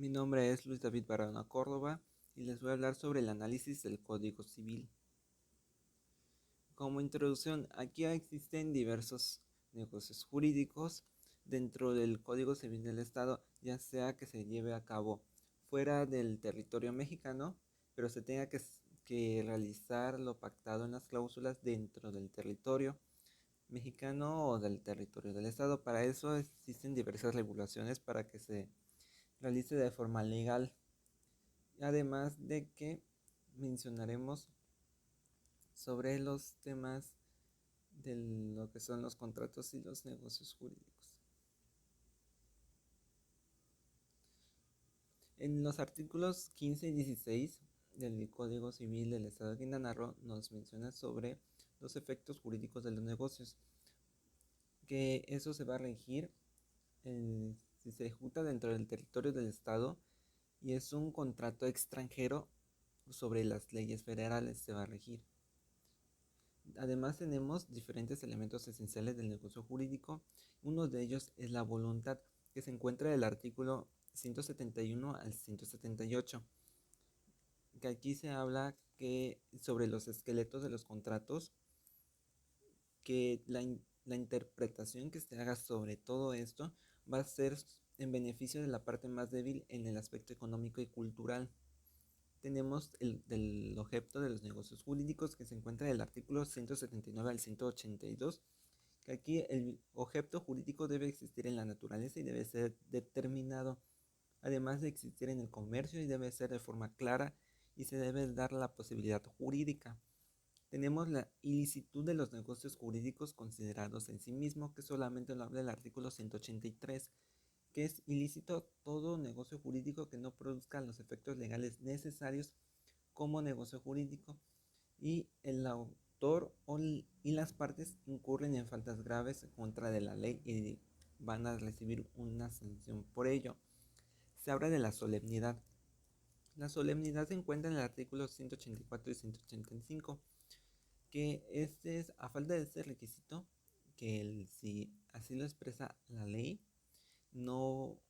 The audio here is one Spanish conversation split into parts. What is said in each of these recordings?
Mi nombre es Luis David Barahona Córdoba y les voy a hablar sobre el análisis del Código Civil. Como introducción, aquí existen diversos negocios jurídicos dentro del Código Civil del Estado, ya sea que se lleve a cabo fuera del territorio mexicano, pero se tenga que realizar lo pactado en las cláusulas dentro del territorio mexicano o del territorio del Estado. Para eso existen diversas regulaciones para que se realice de forma legal. Además de que mencionaremos sobre los temas de lo que son los contratos y los negocios jurídicos. En los artículos 15 y 16 del Código Civil del Estado de Quintana Roo nos menciona sobre los efectos jurídicos de los negocios, que eso se va a regir si se ejecuta dentro del territorio del Estado y es un contrato extranjero, sobre las leyes federales se va a regir. Además tenemos diferentes elementos esenciales del negocio jurídico. Uno de ellos es la voluntad, que se encuentra del artículo 171 al 178, que aquí se habla sobre los esqueletos de los contratos, que la interpretación que se haga sobre todo esto va a ser en beneficio de la parte más débil en el aspecto económico y cultural. Tenemos del objeto de los negocios jurídicos, que se encuentra del artículo 179 al 182, que aquí el objeto jurídico debe existir en la naturaleza y debe ser determinado, además de existir en el comercio, y debe ser de forma clara y se debe dar la posibilidad jurídica. Tenemos la ilicitud de los negocios jurídicos considerados en sí mismo, que solamente lo habla el artículo 183, que es ilícito todo negocio jurídico que no produzca los efectos legales necesarios como negocio jurídico, y el autor y las partes incurren en faltas graves contra de la ley y van a recibir una sanción por ello. Se habla de la solemnidad. La solemnidad se encuentra en el artículo 184 y 185, que este es, a falta de este requisito, que si así lo expresa la ley, no,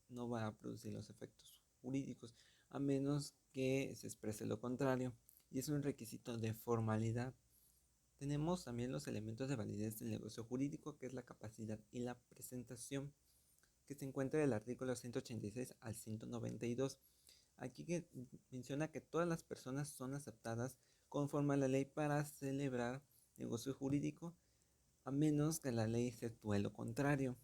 no va a producir los efectos jurídicos, a menos que se exprese lo contrario, y es un requisito de formalidad. Tenemos también los elementos de validez del negocio jurídico, que es la capacidad y la presentación, que se encuentra del artículo 186 al 192. Aquí que menciona que todas las personas son aceptadas conforme a la ley para celebrar negocio jurídico, a menos que la ley efectúe lo contrario.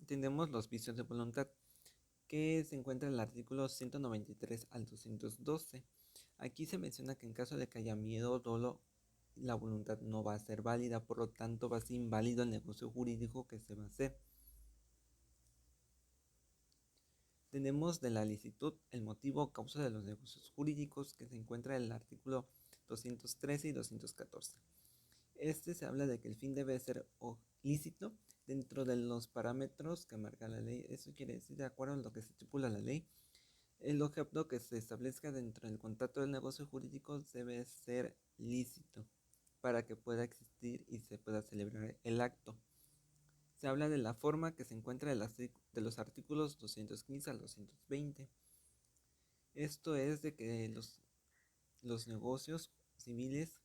Tenemos los vicios de voluntad, que se encuentra en el artículo 193 al 212. Aquí se menciona que en caso de que haya miedo o dolo, la voluntad no va a ser válida, por lo tanto va a ser inválido el negocio jurídico que se va a hacer. Tenemos de la licitud el motivo o causa de los negocios jurídicos, que se encuentra en el artículo 213 y 214. Este se habla de que el fin debe ser lícito dentro de los parámetros que marca la ley. Eso quiere decir, de acuerdo a lo que se estipula la ley, el objeto que se establezca dentro del contrato del negocio jurídico debe ser lícito para que pueda existir y se pueda celebrar el acto. Se habla de la forma, que se encuentra de los artículos 215 al 220. Esto es de que los negocios civiles,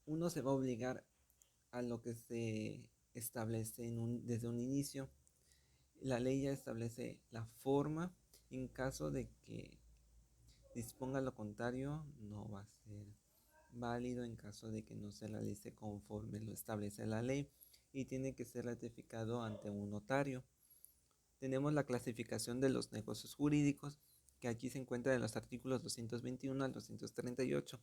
uno se va a obligar a lo que se establece desde un inicio. La ley ya establece la forma. En caso de que disponga lo contrario, no va a ser válido en caso de que no se realice conforme lo establece la ley, y tiene que ser ratificado ante un notario. Tenemos la clasificación de los negocios jurídicos, que aquí se encuentra en los artículos 221 al 238.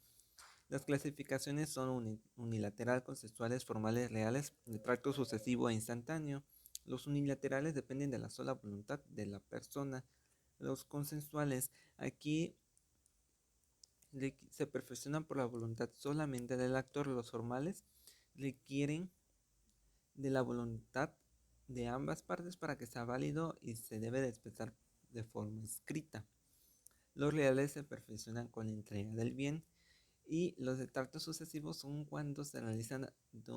Las clasificaciones son unilateral, consensuales, formales, reales, de tracto sucesivo e instantáneo. Los unilaterales dependen de la sola voluntad de la persona. Los consensuales, aquí se perfeccionan por la voluntad solamente del actor. Los formales requieren de la voluntad de ambas partes para que sea válido y se debe de expresar de forma escrita. Los reales se perfeccionan con la entrega del bien, y los de tracto sucesivo son cuando se realizan de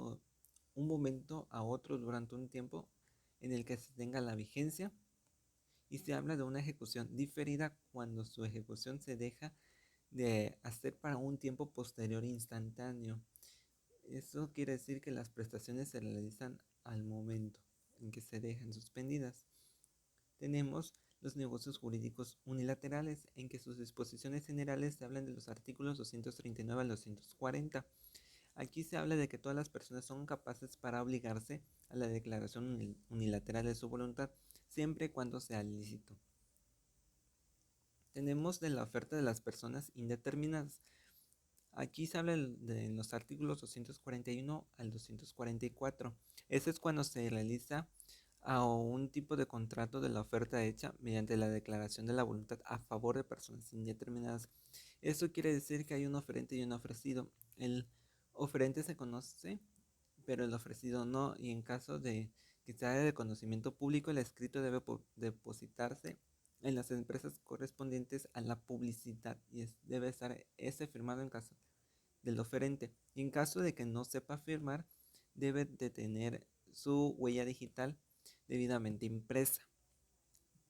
un momento a otro durante un tiempo en el que se tenga la vigencia y se habla de una ejecución diferida cuando su ejecución se deja de hacer para un tiempo posterior instantáneo. Eso quiere decir que las prestaciones se realizan al momento en que se dejan suspendidas. Tenemos los negocios jurídicos unilaterales, en que sus disposiciones generales se hablan de los artículos 239 al 240. Aquí se habla de que todas las personas son capaces para obligarse a la declaración unilateral de su voluntad, siempre y cuando sea lícito. Tenemos de la oferta de las personas indeterminadas. Aquí se habla de los artículos 241 al 244. Ese es cuando se realiza a un tipo de contrato de la oferta hecha mediante la declaración de la voluntad a favor de personas indeterminadas. Esto quiere decir que hay un oferente y un ofrecido. El oferente se conoce, pero el ofrecido no, y en caso de que sea de conocimiento público, el escrito debe depositarse en las empresas correspondientes a la publicidad y debe estar ese firmado en caso del oferente. Y en caso de que no sepa firmar, debe de tener su huella digital debidamente impresa.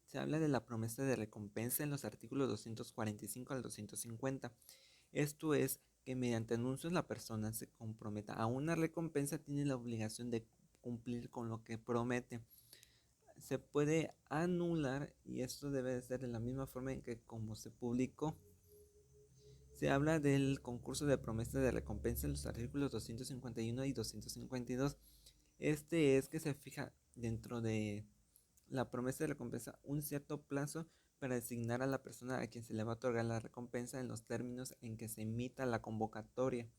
Se habla de la promesa de recompensa en los artículos 245 al 250. Esto es que mediante anuncios la persona se comprometa a una recompensa, tiene la obligación de cumplir con lo que promete. Se puede anular y esto debe de ser de la misma forma en que como se publicó. Se habla del concurso de promesa de recompensa en los artículos 251 y 252. Este es que se fija dentro de la promesa de recompensa un cierto plazo para designar a la persona a quien se le va a otorgar la recompensa en los términos en que se emita la convocatoria.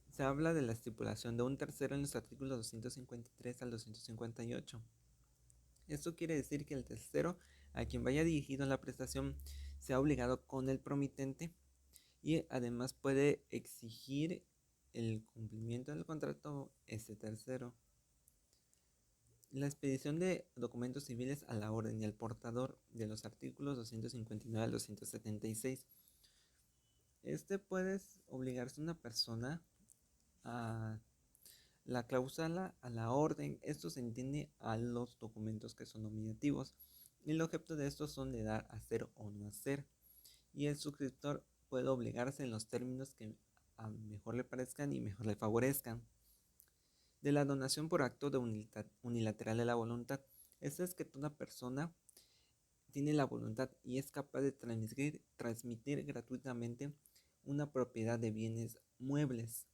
Se habla de la estipulación de un tercero en los artículos 253 al 258. Esto quiere decir que el tercero a quien vaya dirigido la prestación sea obligado con el promitente y además puede exigir el cumplimiento del contrato ese tercero. La expedición de documentos civiles a la orden y al portador de los artículos 259 al 276. Puede obligarse a una persona a la cláusula, a la orden. Esto se entiende a los documentos que son nominativos. Y el objeto de estos son de dar, hacer o no hacer. Y el suscriptor puede obligarse en los términos que a mejor le parezcan y mejor le favorezcan. De la donación por acto de unilateral de la voluntad. Esto es que toda persona tiene la voluntad y es capaz de transmitir gratuitamente una propiedad de bienes muebles.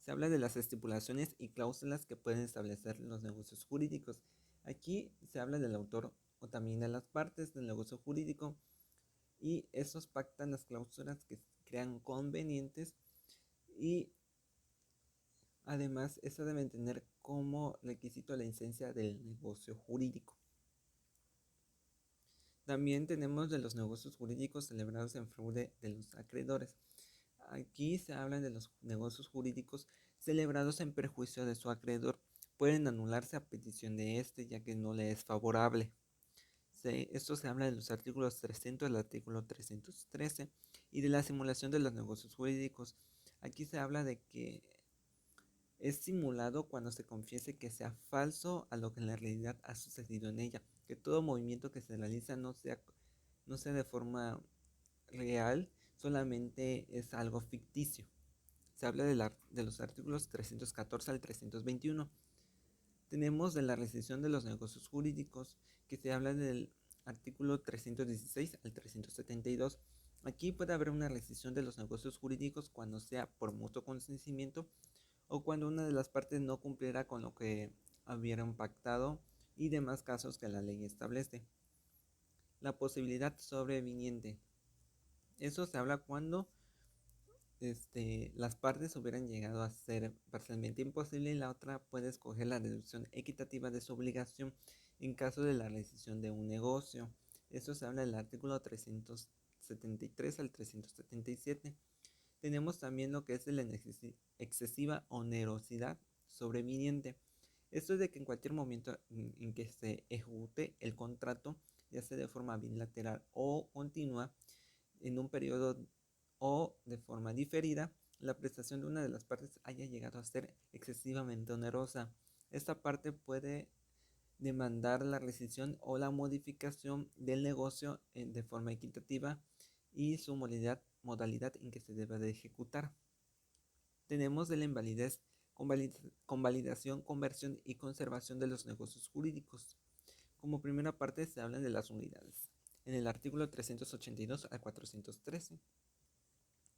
Se habla de las estipulaciones y cláusulas que pueden establecer los negocios jurídicos. Aquí se habla del autor o también de las partes del negocio jurídico y estos pactan las cláusulas que crean convenientes y además eso debe tener como requisito la licencia del negocio jurídico. También tenemos de los negocios jurídicos celebrados en fraude de los acreedores. Aquí se habla de los negocios jurídicos celebrados en perjuicio de su acreedor. Pueden anularse a petición de este ya que no le es favorable. Esto se habla de los artículos 300 al artículo 313 y de la simulación de los negocios jurídicos. Aquí se habla de que es simulado cuando se confiese que sea falso a lo que en la realidad ha sucedido en ella, que todo movimiento que se realiza no sea de forma real, solamente es algo ficticio. Se habla de los artículos 314 al 321. Tenemos de la rescisión de los negocios jurídicos, que se habla del artículo 316 al 372. Aquí puede haber una rescisión de los negocios jurídicos cuando sea por mutuo consentimiento o cuando una de las partes no cumpliera con lo que hubieran pactado y demás casos que la ley establece. La posibilidad sobreviniente. Eso se habla cuando las partes hubieran llegado a ser parcialmente imposible y la otra puede escoger la deducción equitativa de su obligación en caso de la rescisión de un negocio. Eso se habla del artículo 373 al 377. Tenemos también lo que es la excesiva onerosidad sobreviniente. Esto es de que en cualquier momento en que se ejecute el contrato, ya sea de forma bilateral o continua, en un periodo o de forma diferida, la prestación de una de las partes haya llegado a ser excesivamente onerosa. Esta parte puede demandar la rescisión o la modificación del negocio de forma equitativa y su modalidad en que se debe de ejecutar. Tenemos de la invalidez, convalidación, conversión y conservación de los negocios jurídicos. Como primera parte se habla de las nulidades, en el artículo 382 al 413.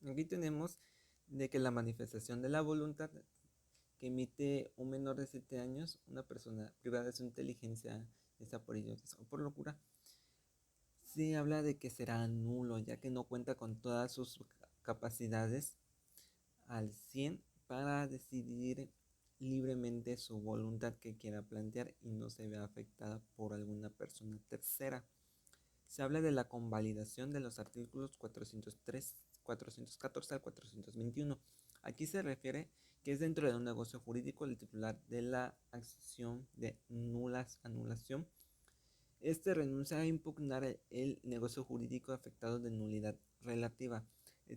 Aquí tenemos de que la manifestación de la voluntad que emite un menor de 7 años, una persona privada de su inteligencia, ya sea por idiotez o por locura, se habla de que será nulo, ya que no cuenta con todas sus capacidades al 100 para decidir libremente su voluntad que quiera plantear y no se vea afectada por alguna persona tercera. Se habla de la convalidación de los artículos 403, 414 al 421. Aquí se refiere que es dentro de un negocio jurídico el titular de la acción de anulación. Este renuncia a impugnar el negocio jurídico afectado de nulidad relativa.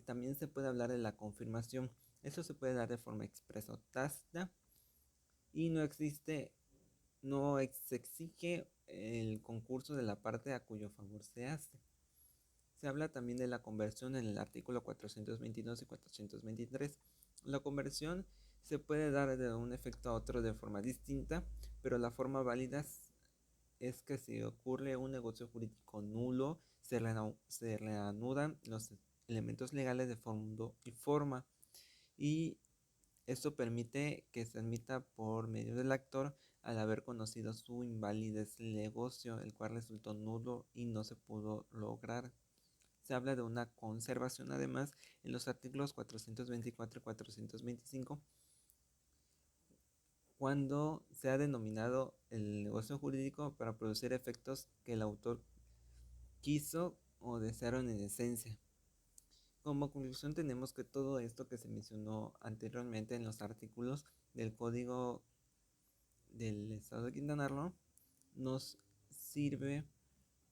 También se puede hablar de la confirmación. Eso se puede dar de forma expresa o tácita y no se exige el concurso de la parte a cuyo favor se hace. Se habla también de la conversión en el artículo 422 y 423. La conversión se puede dar de un efecto a otro de forma distinta, pero la forma válida es que si ocurre un negocio jurídico nulo, se reanudan los elementos legales de fondo y forma, y esto permite que se admita por medio del actor al haber conocido su invalidez del negocio, el cual resultó nulo y no se pudo lograr. Se habla de una conservación además en los artículos 424 y 425 cuando se ha denominado el negocio jurídico para producir efectos que el autor quiso o desearon en esencia. Como conclusión tenemos que todo esto que se mencionó anteriormente en los artículos del Código del Estado de Quintana Roo nos sirve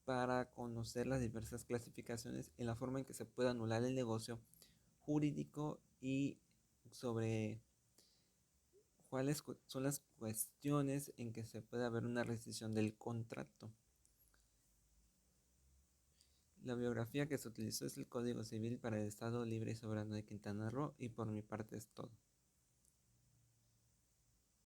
para conocer las diversas clasificaciones en la forma en que se puede anular el negocio jurídico y sobre cuáles son las cuestiones en que se puede haber una rescisión del contrato. La biografía que se utilizó es el Código Civil para el Estado Libre y Soberano de Quintana Roo y por mi parte es todo.